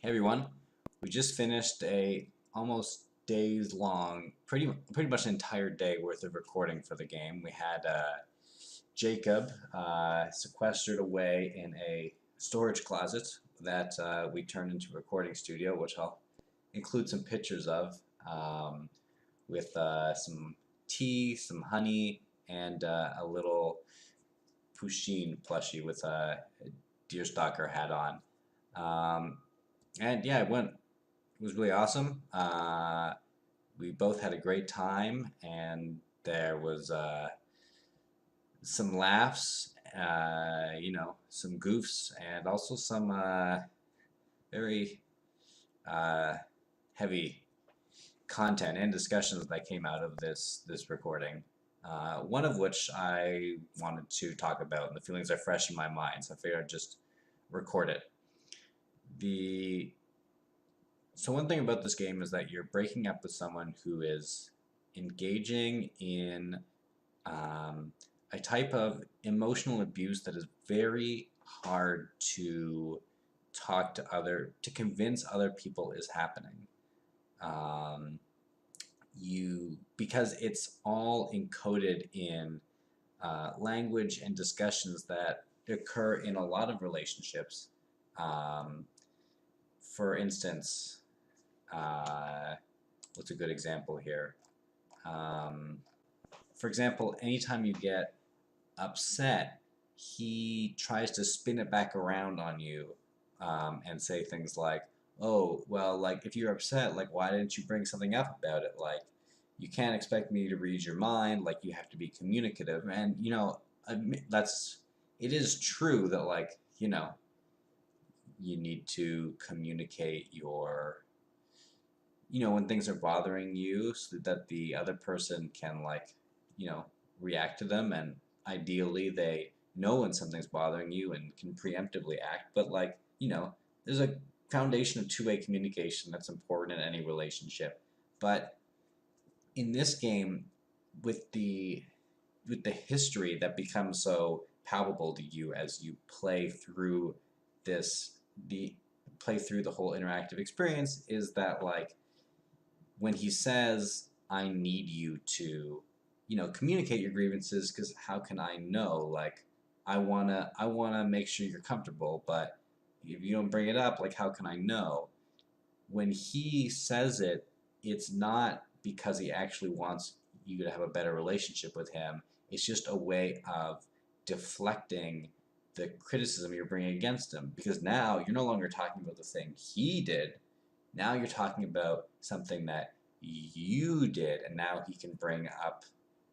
Hey everyone, we just finished a almost days long, pretty much an entire day worth of recording for the game. We had Jacob sequestered away in a storage closet that we turned into a recording studio, which I'll include some pictures of, with some tea, some honey, and a little Pusheen plushie with a deerstalker hat on. Um, and yeah, it was really awesome. We both had a great time, and there was some laughs, some goofs, and also some very uh, heavy content and discussions that came out of this recording. One of which I wanted to talk about, and the feelings are fresh in my mind, so I figured I'd just record it. The So one thing about this game is that you're breaking up with someone who is engaging in um, a type of emotional abuse that is very hard to to convince other people is happening. Um, because it's all encoded in language and discussions that occur in a lot of relationships. Um, for instance, uh, what's a good example here? Um, for example, anytime you get upset, he tries to spin it back around on you, and say things like, "Oh, well, like if you're upset, like why didn't you bring something up about it? Like you can't expect me to read your mind. Like you have to be communicative." And that's it is true that you need to communicate when things are bothering you so that the other person can you know, react to them, and ideally they know when something's bothering you and can preemptively act. But there's a foundation of two-way communication that's important in any relationship. But in this game, with the history that becomes so palpable to you as you this the play through the whole interactive experience, is that when he says, "I need you to, communicate your grievances, because how can I know? Like, I wanna make sure you're comfortable, but if you don't bring it up, like, how can I know?" When he says it, it's not because he actually wants you to have a better relationship with him. It's just a way of deflecting the criticism you're bringing against him, because now you're no longer talking about the thing he did. Now you're talking about something that you did, and now he can bring up,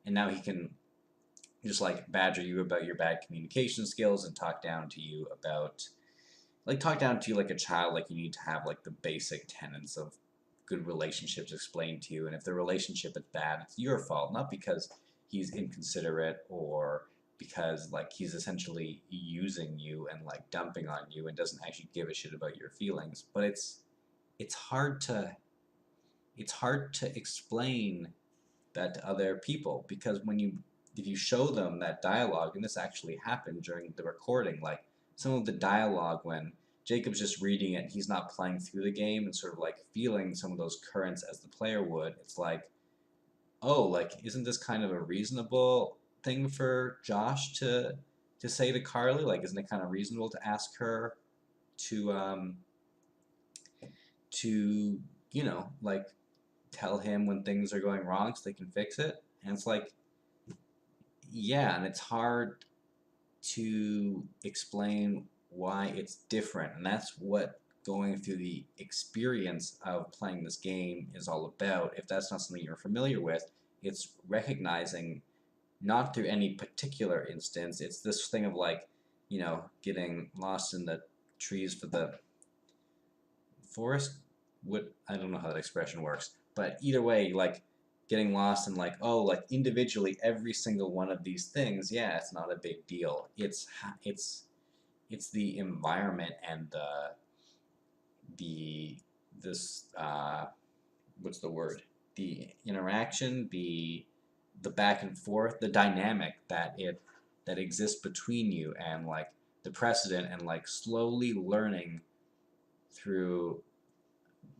and now he can just badger you about your bad communication skills and talk down to you like a child. Like you need to have like the basic tenets of good relationships explained to you, and if the relationship is bad, it's your fault, not because he's inconsiderate or because he's essentially using you and dumping on you and doesn't actually give a shit about your feelings. But it's hard to it's hard to explain that to other people, because if you show them that dialogue, and this actually happened during the recording, like some of the dialogue when Jacob's just reading it, he's not playing through the game and sort of feeling some of those currents as the player would. It's like, oh, isn't this kind of a reasonable thing for Josh to say to Carly? Like, isn't it kind of reasonable to ask her to to tell him when things are going wrong so they can fix it? And it's like, yeah, and it's hard to explain why it's different. And that's what going through the experience of playing this game is all about. If that's not something you're familiar with, it's recognizing, not through any particular instance, it's this thing of getting lost in the trees for the forest. I don't know how that expression works, but either way, getting lost in individually every single one of these things. Yeah, it's not a big deal. It's the environment and the this what's the word? The interaction, the back and forth, the dynamic that exists between you, and the precedent, and slowly learning through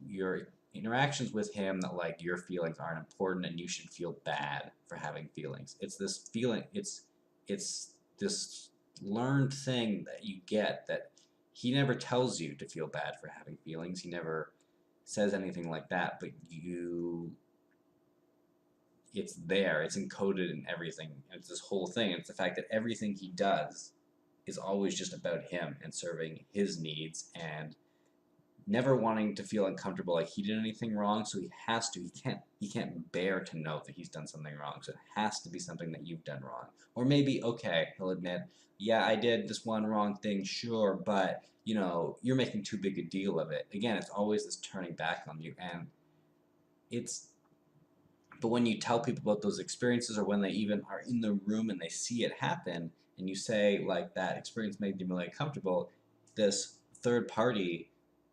your interactions with him that like your feelings aren't important and you should feel bad for having feelings. It's this feeling, it's this learned thing that you get that he never tells you to feel bad for having feelings. He never says anything like that, but it's there, it's encoded in everything. And it's this whole thing. It's the fact that everything he does is always just about him and serving his needs and never wanting to feel uncomfortable like he did anything wrong, so he can't bear to know that he's done something wrong, so it has to be something that you've done wrong. Or maybe, okay, he'll admit, yeah, I did this one wrong thing, sure, but you're making too big a deal of it. Again, it's always this turning back on you. And it's but when you tell people about those experiences, or when they even are in the room and they see it happen, and you say like that experience made them really uncomfortable, this third party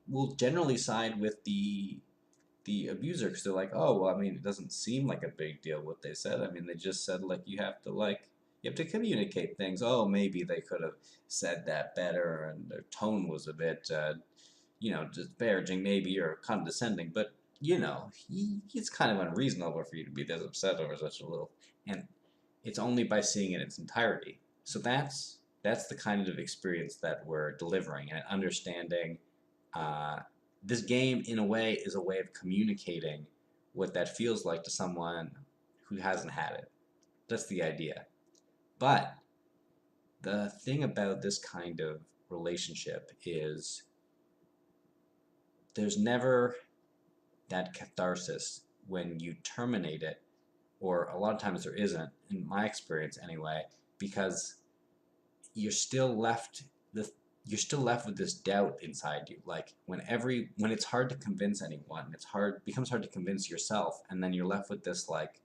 will generally side with the abuser, because they're like, oh, well, I mean, it doesn't seem like a big deal what they said. I mean, they just said like you have to communicate things. Oh, maybe they could have said that better, and their tone was a bit disparaging maybe, or condescending, but it's kind of unreasonable for you to be this upset over such a little. And it's only by seeing it in its entirety. So that's the kind of experience that we're delivering, and understanding. This game, in a way, is a way of communicating what that feels like to someone who hasn't had it. That's the idea. But the thing about this kind of relationship is there's never that catharsis when you terminate it, or a lot of times there isn't, in my experience anyway, because you're still left you're still left with this doubt inside you. Like when it's hard to convince anyone, becomes hard to convince yourself, and then you're left with this like,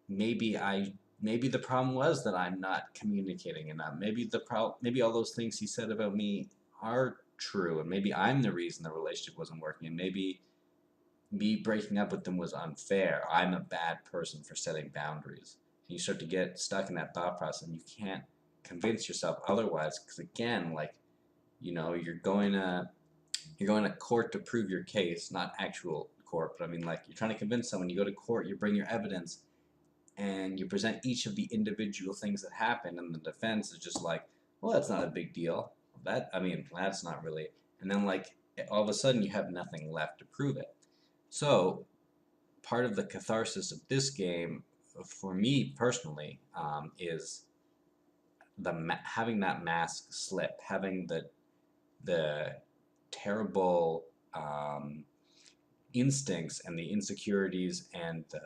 maybe the problem was that I'm not communicating enough. Maybe all those things he said about me are true, and maybe I'm the reason the relationship wasn't working, and maybe me breaking up with them was unfair. I'm a bad person for setting boundaries. And you start to get stuck in that thought process, and you can't convince yourself otherwise, because again, like, you're going to court to prove your case, not actual court, but I mean, like, you're trying to convince someone. You go to court, you bring your evidence, and you present each of the individual things that happened, and the defense is just like, well, that's not a big deal. That's not really. And then, like, all of a sudden, you have nothing left to prove it. So, part of the catharsis of this game, for me personally, is having that mask slip, having the terrible instincts and the insecurities and the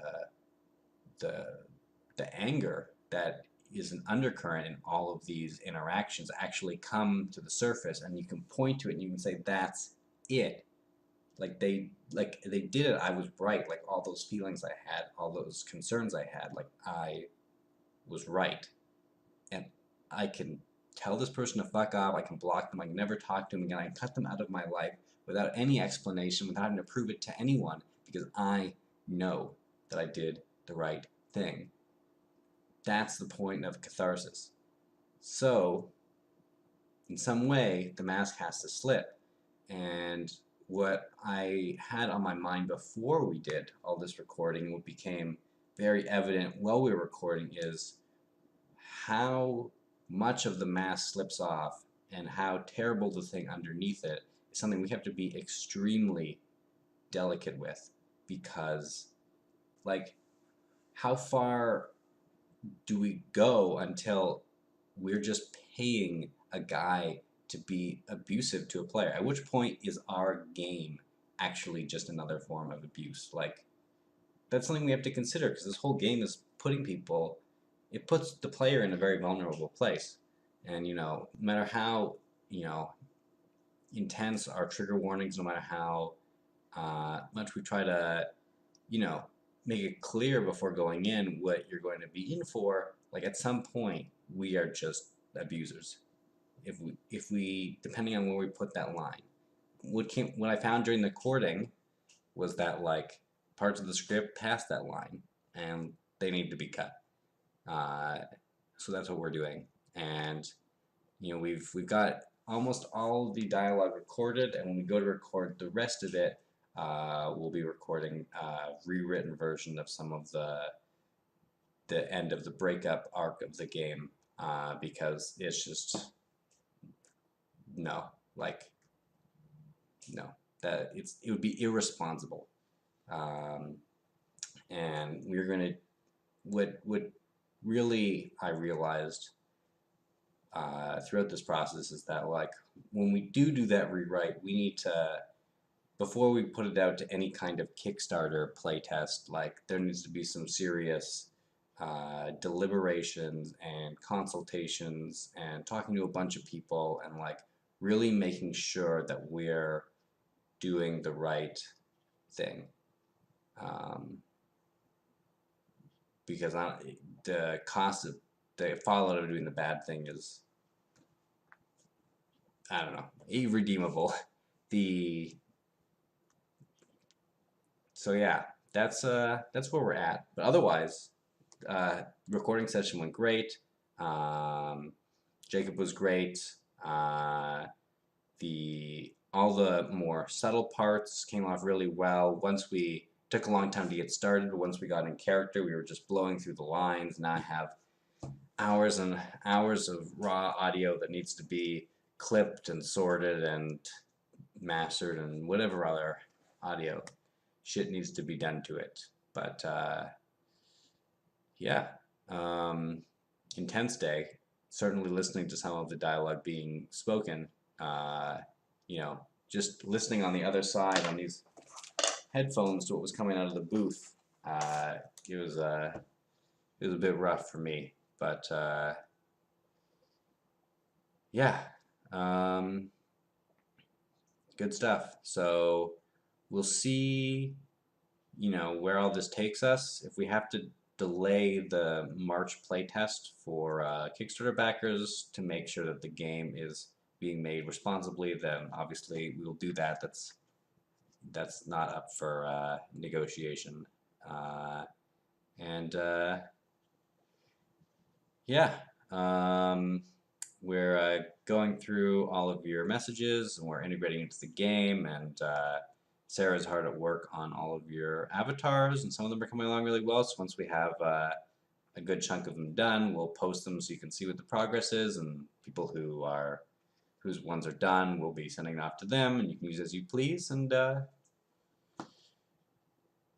the anger that is an undercurrent in all of these interactions actually come to the surface, and you can point to it and you can say, that's it. Like they did it. I was right. Like all those feelings I had, all those concerns I had, like I was right. And I can tell this person to fuck off. I can block them. I can never talk to them again. I can cut them out of my life without any explanation, without having to prove it to anyone, because I know that I did the right thing. That's the point of catharsis. So, in some way, the mask has to slip. And what I had on my mind before we did all this recording, what became very evident while we were recording, is how much of the mask slips off and how terrible the thing underneath it is something we have to be extremely delicate with. Because, like, how far do we go until we're just paying a guy to be abusive to a player? At which point is our game actually just another form of abuse? Like, that's something we have to consider, because this whole game is it puts the player in a very vulnerable place. And, no matter how, intense our trigger warnings, no matter how much we try to, make it clear before going in what you're going to be in for, like at some point we are just abusers. If we depending on where we put that line. What I found during the courting was that like parts of the script past that line, and they need to be cut. So that's what we're doing. And we've got almost all of the dialogue recorded, and when we go to record the rest of it, we'll be recording a rewritten version of some of the end of the breakup arc of the game, because it's just no, like no, that it would be irresponsible, um, and we're gonna what really I realized throughout this process is that like when we do that rewrite, we need to, before we put it out to any kind of Kickstarter playtest, like there needs to be some serious deliberations and consultations and talking to a bunch of people and like really making sure that we're doing the right thing. Um, because the cost of the fallout of doing the bad thing is, I don't know, irredeemable. The So yeah, that's where we're at. But otherwise, recording session went great. Um, Jacob was great. Uh, the all the more subtle parts came off really well. Once we took a long time to get started. Once we got in character, we were just blowing through the lines. Now I have hours and hours of raw audio that needs to be clipped and sorted and mastered and whatever other audio shit needs to be done to it. But yeah, um, intense day. Certainly listening to some of the dialogue being spoken. Uh, just listening on the other side on these headphones to what was coming out of the booth. Uh, it was it was a bit rough for me, but yeah, um, good stuff. So we'll see, where all this takes us. If we have to delay the March playtest for Kickstarter backers to make sure that the game is being made responsibly, then obviously we will do that. That's not up for negotiation. And yeah, we're going through all of your messages and we're integrating into the game, and Sarah's hard at work on all of your avatars, and some of them are coming along really well. So once we have a good chunk of them done, we'll post them so you can see what the progress is, and people whose ones are done, we'll be sending it off to them, and you can use as you please. And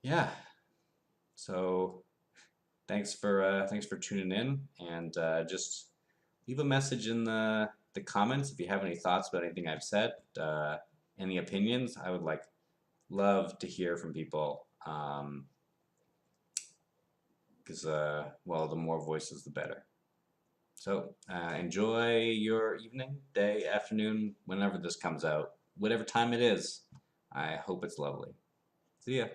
yeah, so thanks for tuning in, and just leave a message in the comments if you have any thoughts about anything I've said, any opinions. I would love to hear from people, because well, the more voices, the better. So enjoy your evening, day, afternoon, whenever this comes out, whatever time it is. I hope it's lovely. See ya.